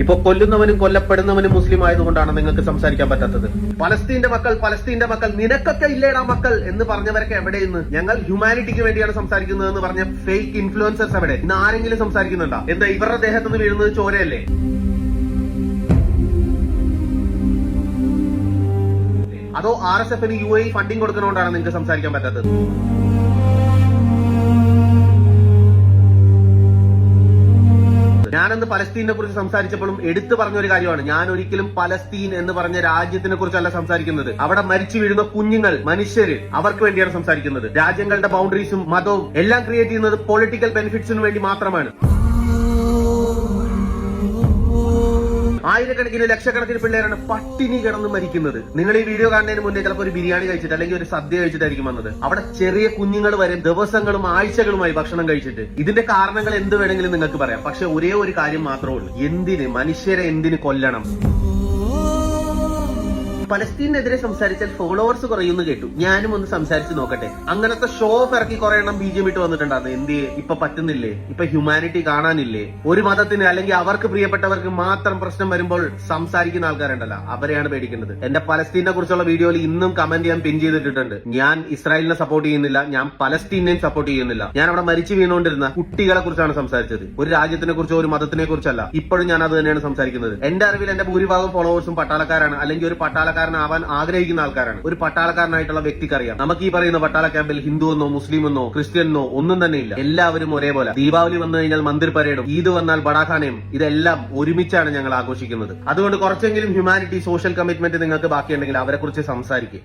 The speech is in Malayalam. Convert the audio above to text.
ഇപ്പൊ കൊല്ലുന്നവനും കൊല്ലപ്പെടുന്നവനും മുസ്ലിം ആയതുകൊണ്ടാണ് നിങ്ങൾക്ക് സംസാരിക്കാൻ പറ്റാത്തത്. പലസ്തീന്റെ മക്കൾ നിനക്കൊക്കെ ഇല്ലേടാ മക്കൾ എന്ന് പറഞ്ഞവരൊക്കെ എവിടെയെന്ന്? ഞങ്ങൾ ഹ്യൂമാനിറ്റിക്ക് വേണ്ടിയാണ് സംസാരിക്കുന്നത് എന്ന് പറഞ്ഞ ഫേക്ക് ഇൻഫ്ലുവൻസേഴ്സ് എവിടെ? ഇന്ന് ആരെങ്കിലും സംസാരിക്കുന്നുണ്ടോ? എന്താ ഇവരുടെ ദേഹത്തുനിന്ന് വീഴുന്നത് ചോരയല്ലേ? അതോ RSF UAE ഫണ്ടിങ് കൊടുക്കുന്നതുകൊണ്ടാണ് നിങ്ങൾക്ക് സംസാരിക്കാൻ പറ്റാത്തത്? ഞാനെന്ന് പലസ്തീനെ കുറിച്ച് സംസാരിച്ചപ്പോഴും എടുത്തു പറഞ്ഞ ഒരു കാര്യമാണ്, ഞാൻ ഒരിക്കലും പലസ്തീൻ എന്ന് പറഞ്ഞ രാജ്യത്തിനെ കുറിച്ചല്ല സംസാരിക്കുന്നത്. അവിടെ മരിച്ചു വീഴുന്ന കുഞ്ഞുങ്ങൾ, മനുഷ്യര്, അവർക്ക് വേണ്ടിയാണ് സംസാരിക്കുന്നത്. രാജ്യങ്ങളുടെ ബൗണ്ടറീസും മതവും എല്ലാം ക്രിയേറ്റ് ചെയ്യുന്നത് പൊളിറ്റിക്കൽ ബെനിഫിറ്റ്സിന് വേണ്ടി മാത്രമാണ്. ആയിരക്കണക്കിന് ലക്ഷക്കണക്കിന് പിള്ളേരാണ് പട്ടിണി കിടന്ന് മരിക്കുന്നത്. നിങ്ങൾ ഈ വീഡിയോ കാണുന്നതിന് മുന്നേ ചിലപ്പോൾ ഒരു ബിരിയാണി കഴിച്ചിട്ട് അല്ലെങ്കിൽ ഒരു സദ്യ കഴിച്ചിട്ടായിരിക്കും വന്നത്. അവിടെ ചെറിയ കുഞ്ഞുങ്ങൾ വരെ ദിവസങ്ങളും ആഴ്ചകളുമായി ഭക്ഷണം കഴിച്ചിട്ട്. ഇതിന്റെ കാരണങ്ങൾ എന്ത് വേണമെങ്കിലും നിങ്ങൾക്ക് പറയാം. പക്ഷെ ഒരേ ഒരു കാര്യം മാത്രമേ ഉള്ളൂ, എന്തിന് മനുഷ്യരെ എന്തിന് കൊല്ലണം? പലസ്തീനെതിരെ സംസാരിച്ചാൽ ഫോളോവേഴ്സ് കുറയുന്നു കേട്ടു. ഞാനും ഒന്ന് സംസാരിച്ച് നോക്കട്ടെ. അങ്ങനത്തെ ഷോ ഓഫ് ഇറക്കി കുറെ എണ്ണം BJP ഇട്ട് വന്നിട്ടുണ്ടായിരുന്നു. എന്തിയെ ഇപ്പൊ പറ്റുന്നില്ലേ? ഇപ്പൊ ഹ്യൂമാനിറ്റി കാണാനില്ലേ? ഒരു മതത്തിന് അല്ലെങ്കിൽ അവർക്ക് പ്രിയപ്പെട്ടവർക്ക് മാത്രം പ്രശ്നം വരുമ്പോൾ സംസാരിക്കുന്ന ആൾക്കാരുണ്ടല്ലോ, അവരെയാണ് പേടിക്കുന്നത്. എന്റെ പലസ്തീനെ കുറിച്ചുള്ള വീഡിയോയിൽ ഇന്നും കമന്റ് ചെയ്യാൻ പിൻ ചെയ്തിട്ടുണ്ട്. ഞാൻ ഇസ്രായേലിനെ സപ്പോർട്ട് ചെയ്യുന്നില്ല, ഞാൻ പലസ്തീനെയും സപ്പോർട്ട് ചെയ്യുന്നില്ല. ഞാൻ അവിടെ മരിച്ചു വീണുകൊണ്ടിരുന്ന കുട്ടികളെ കുറിച്ചാണ് സംസാരിച്ചത്, ഒരു രാജ്യത്തിനെ കുറിച്ചോ ഒരു മതത്തിനെ കുറിച്ചല്ല. ഇപ്പോഴും ഞാൻ അത് തന്നെയാണ് സംസാരിക്കുന്നത്. എന്റെ അറിവിൽ എന്റെ ഭൂരിഭാഗം ഫോളോവേഴ്സും പട്ടാളക്കാരാണ്, അല്ലെങ്കിൽ ഒരു പട്ടാളക്കാരനാവാൻ ആഗ്രഹിക്കുന്ന ആൾക്കാരാണ്. ഒരു പട്ടാളക്കാരനായിട്ടുള്ള വ്യക്തിക്കറിയാം, നമുക്ക് ഈ പറയുന്ന പട്ടാള ക്യാമ്പിൽ ഹിന്ദു എന്നോ മുസ്ലിം എന്നോ ക്രിസ്ത്യനോ ഒന്നും തന്നെ ഇല്ല. എല്ലാവരും ഒരേപോലെ. ദീപാവലി വന്നു കഴിഞ്ഞാൽ മന്ദിർ പരേഡും, ഈദ് വന്നാൽ ബടാഖാനയും, ഇതെല്ലാം ഒരുമിച്ചാണ് ഞങ്ങൾ ആഘോഷിക്കുന്നത്. അതുകൊണ്ട് കുറച്ചെങ്കിലും ഹ്യൂമാനിറ്റി, സോഷ്യൽ കമ്മിറ്റ്മെന്റ് നിങ്ങൾക്ക് ബാക്കിയുണ്ടെങ്കിൽ അവരെ കുറിച്ച് സംസാരിക്കുക.